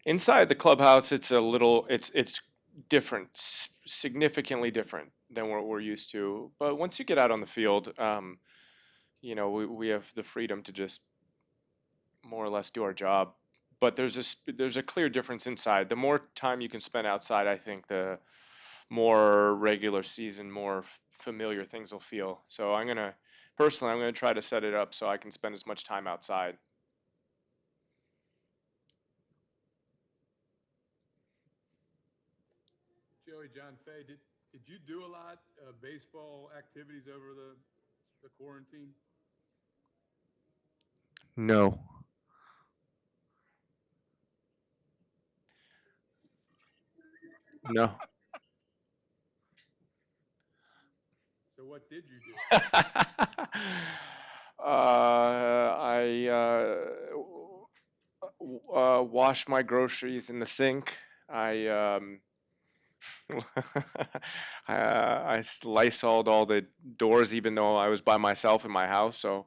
Inside the clubhouse, it's different, significantly different than what we're used to. But once you get out on the field, we have the freedom to just more or less do our job. But there's a clear difference inside. The more time you can spend outside, I think the more regular season, more familiar things will feel. So I'm gonna try to set it up so I can spend as much time outside. Joey, John Fay, did you do a lot of baseball activities over the quarantine? No, no. So what did you do? I wash my groceries in the sink. I I Lysoled all the doors, even though I was by myself in my house. So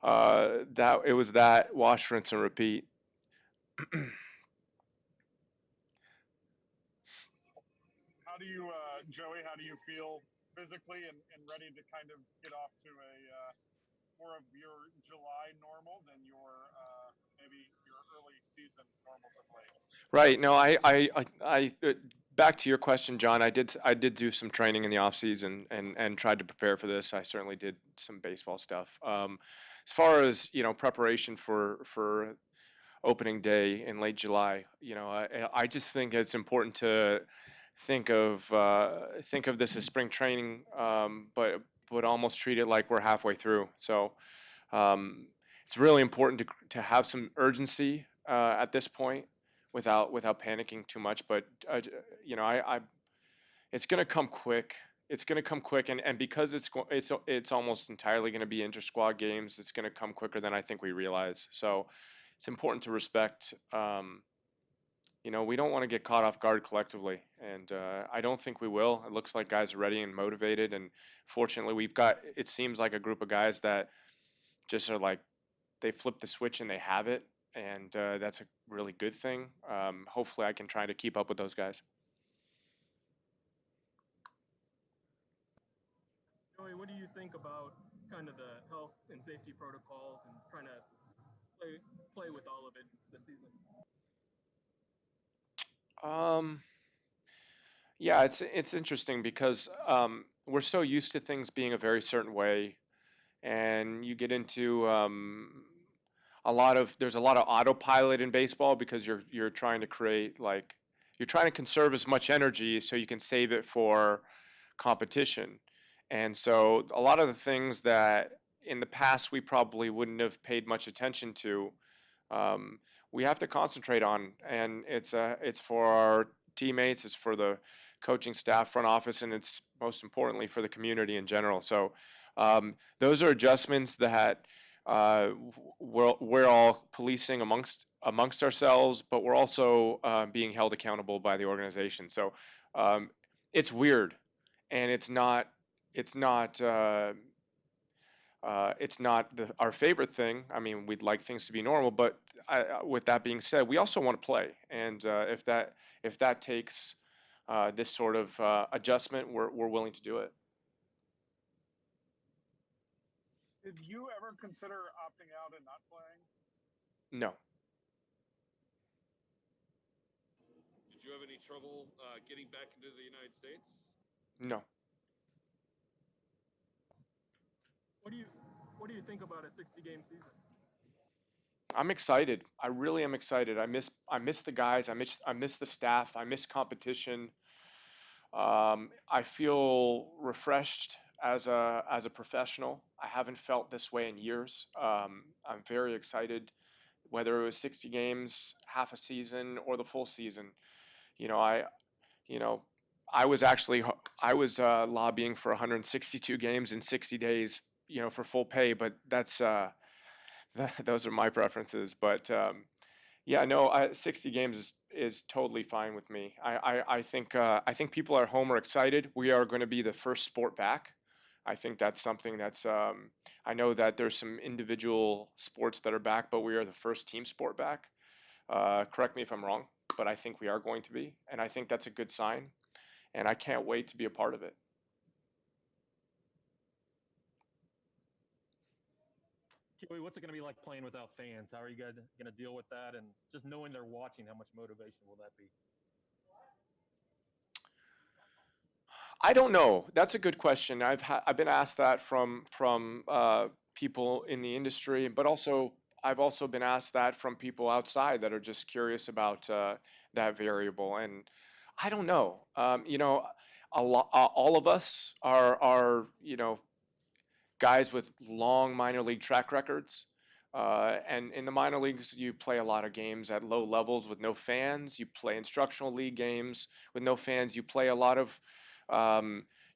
that it was that wash, rinse, and repeat. How do you, Joey? How do you feel physically and ready to kind of get off to a more of your July normal than your maybe your early season normals of late? Right. No, back to your question, John. I did do some training in the off season and tried to prepare for this. I certainly did some baseball stuff. As far as preparation for opening day in late July, I just think it's important to think of this as spring training, but almost treat it like we're halfway through. So um, it's really important to have some urgency at this point without panicking too much. But I it's gonna come quick. It's gonna come quick, and because it's almost entirely gonna be inter squad games. It's gonna come quicker than I think we realize. So it's important to respect. We don't want to get caught off guard collectively, and I don't think we will. It looks like guys are ready and motivated, and fortunately, we've got. It seems like a group of guys that just are like they flip the switch and they have it, and that's a really good thing. Hopefully, I can try to keep up with those guys. Joey, what do you think about kind of the health and safety protocols and trying to play play with all of it this season? Um, yeah, it's interesting because we're so used to things being a very certain way, and you get into there's a lot of autopilot in baseball because you're trying to create like you're trying to conserve as much energy so you can save it for competition. And so a lot of the things that in the past we probably wouldn't have paid much attention to, um, we have to concentrate on, and it's for our teammates, it's for the coaching staff, front office, and it's most importantly for the community in general. So those are adjustments that we're all policing amongst ourselves, but we're also being held accountable by the organization. So um, it's weird, and it's not our favorite thing. I mean, we'd like things to be normal, but with that being said, we also want to play, and if that takes this sort of adjustment, we're willing to do it. Did you ever consider opting out and not playing? No, Did you have any trouble getting back into the United States? no. What do you what do you think about a 60-game season? I'm excited. I really am excited. I miss the guys. I miss the staff. I miss competition. I feel refreshed as a professional. I haven't felt this way in years. I'm very excited, whether it was 60 games, half a season, or the full season. You know, I you know I was lobbying for 162 games in 60 days. For full pay, but those are my preferences. But yeah, no, 60 games is totally fine with me. I think people at home are excited. We are going to be the first sport back. I think that's something that's. I know that there's some individual sports that are back, but we are the first team sport back. Correct me if I'm wrong, but I think we are going to be, and I think that's a good sign, and I can't wait to be a part of it. Joey, what's it going to be like playing without fans? How are you guys going to deal with that? And just knowing they're watching, how much motivation will that be? I don't know. That's a good question. I've been asked that from people in the industry, but also I've also been asked that from people outside that are just curious about that variable. And I don't know. All of us are guys with long minor league track records. And in the minor leagues, you play a lot of games at low levels with no fans. You play instructional league games with no fans. You play a lot of,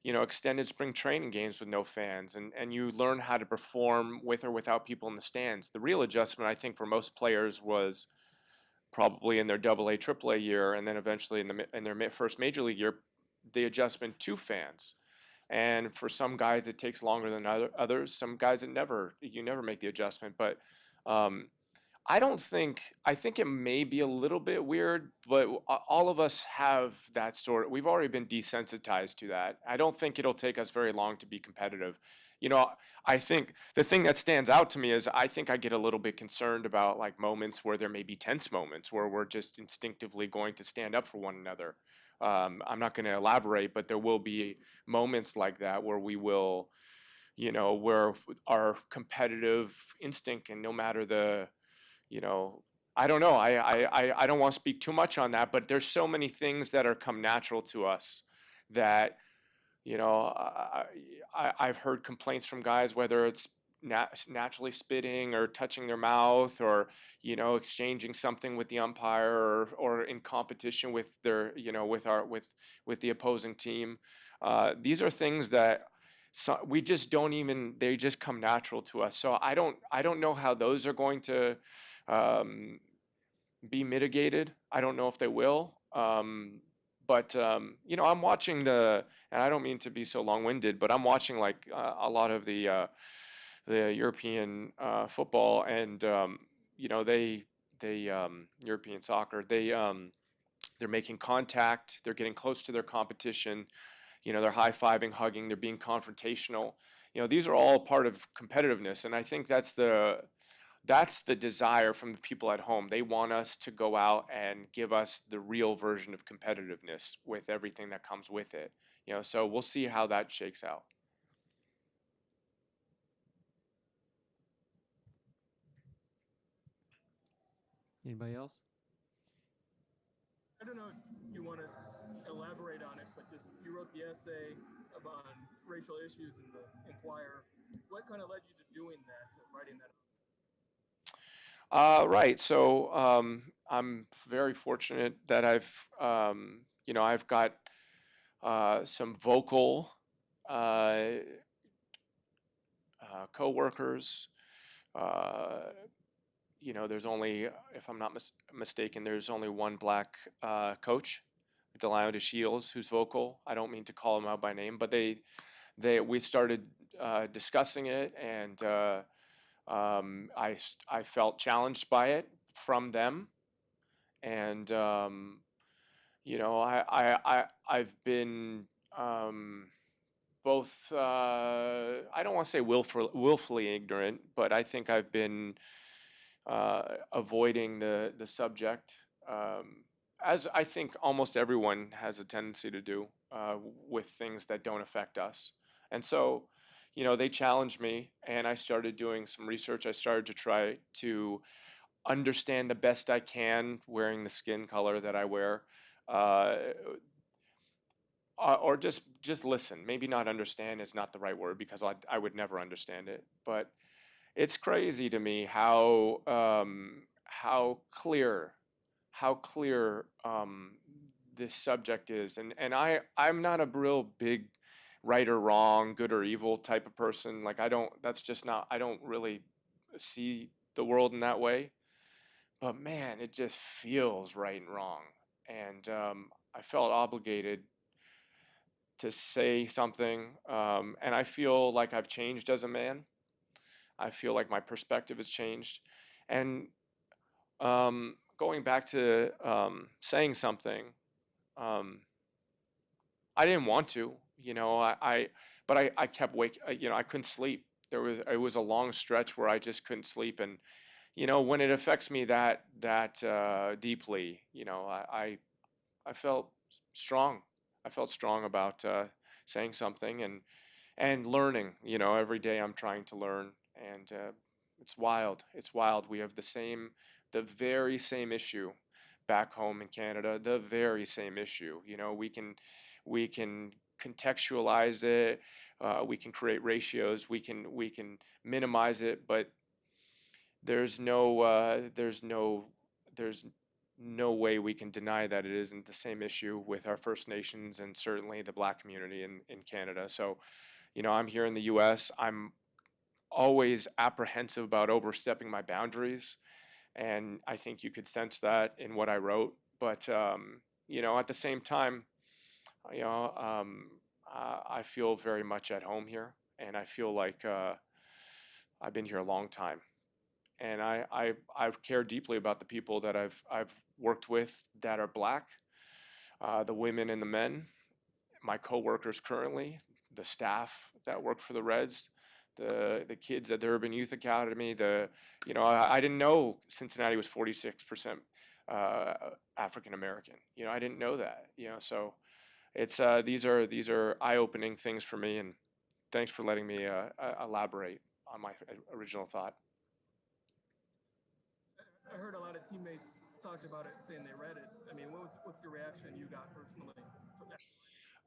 extended spring training games with no fans. And you learn how to perform with or without people in the stands. The real adjustment, I think, for most players was probably in their AA, AAA year, and then eventually in their first major league year, the adjustment to fans. And for some guys, it takes longer than others. Some guys, you never make the adjustment. But I think it may be a little bit weird, but all of us have that we've already been desensitized to that. I don't think it'll take us very long to be competitive. I think the thing that stands out to me is I think I get a little bit concerned about like moments where there may be tense moments where we're just instinctively going to stand up for one another. I'm not going to elaborate, but there will be moments like that where we will, where our competitive instinct, and no matter I don't know, I don't want to speak too much on that, but there's so many things that are come natural to us that, I've heard complaints from guys, whether it's naturally spitting or touching their mouth or exchanging something with the umpire or in competition with their with the opposing team. These are things that we just don't even, they just come natural to us. So I don't know how those are going to be mitigated. I don't know if they will. But I'm watching and I don't mean to be so long-winded, but I'm watching like a lot of the European football, and they European soccer. They're making contact. They're getting close to their competition. They're high-fiving, hugging. They're being confrontational. These are all part of competitiveness, and I think that's the desire from the people at home. They want us to go out and give us the real version of competitiveness with everything that comes with it. So we'll see how that shakes out. Anybody else? I don't know if you want to elaborate on it, but just you wrote the essay on racial issues in the Inquirer. What kind of led you to doing that, to writing that? Right. So I'm very fortunate that I've got some vocal coworkers. There's only, if I'm not mistaken, there's only one black coach, Delano DeShields, who's vocal. I don't mean to call him out by name, but we started discussing it, and I felt challenged by it from them, and I've been both, I don't want to say willfully ignorant, but I think I've been avoiding the subject, as I think almost everyone has a tendency to do with things that don't affect us. And so, they challenged me, and I started doing some research. I started to try to understand the best I can wearing the skin color that I wear. Or just listen. Maybe not understand is not the right word, because I would never understand it. But it's crazy to me how clear this subject is, and I'm not a real big right or wrong, good or evil type of person. Like I don't really see the world in that way. But man, it just feels right and wrong, and I felt obligated to say something, and I feel like I've changed as a man. I feel like my perspective has changed, and going back to saying something, I didn't want to, but I kept I couldn't sleep. It was a long stretch where I just couldn't sleep, and when it affects me that deeply, I felt strong. I felt strong about saying something and learning. Every day I'm trying to learn, and it's wild. It's wild. We have the very same issue back home in Canada. The very same issue. We can contextualize it. We can create ratios. We can minimize it, but there's no way we can deny that it isn't the same issue with our First Nations and certainly the Black community in Canada. So, I'm here in the U.S. I'm always apprehensive about overstepping my boundaries, and I think you could sense that in what I wrote. But at the same time, I feel very much at home here, and I feel like I've been here a long time, and I care deeply about the people that I've worked with that are Black, the women and the men, my coworkers currently, the staff that work for the Reds, the kids at the Urban Youth Academy. I didn't know Cincinnati was 46% African American. I didn't know that. So it's these are eye-opening things for me, and thanks for letting me elaborate on my original thought. I heard a lot of teammates talked about it, saying they read it. I mean, what's the reaction you got personally from that?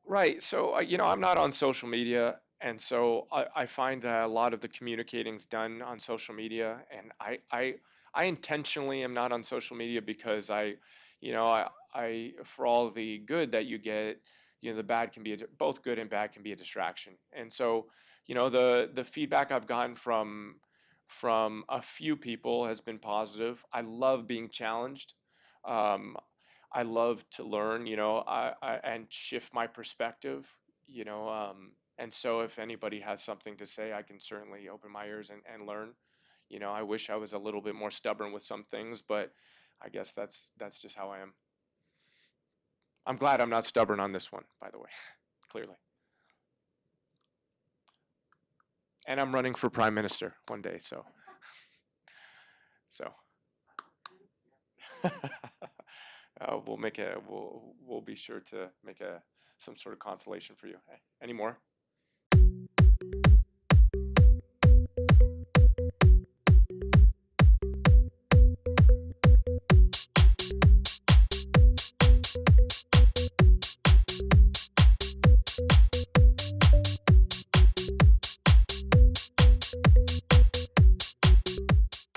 Right. So, I'm not on social media. And so I find that a lot of the communicating's done on social media. And I intentionally am not on social media because for all the good that you get, the bad can be, both good and bad can be a distraction. And so, the feedback I've gotten from a few people has been positive. I love being challenged. Um, I love to learn, and shift my perspective, and so if anybody has something to say, I can certainly open my ears and learn. I wish I was a little bit more stubborn with some things, but I guess that's just how I am. I'm glad I'm not stubborn on this one, by the way, clearly. And I'm running for prime minister one day, so. We'll be sure to make some sort of consolation for you. Any more?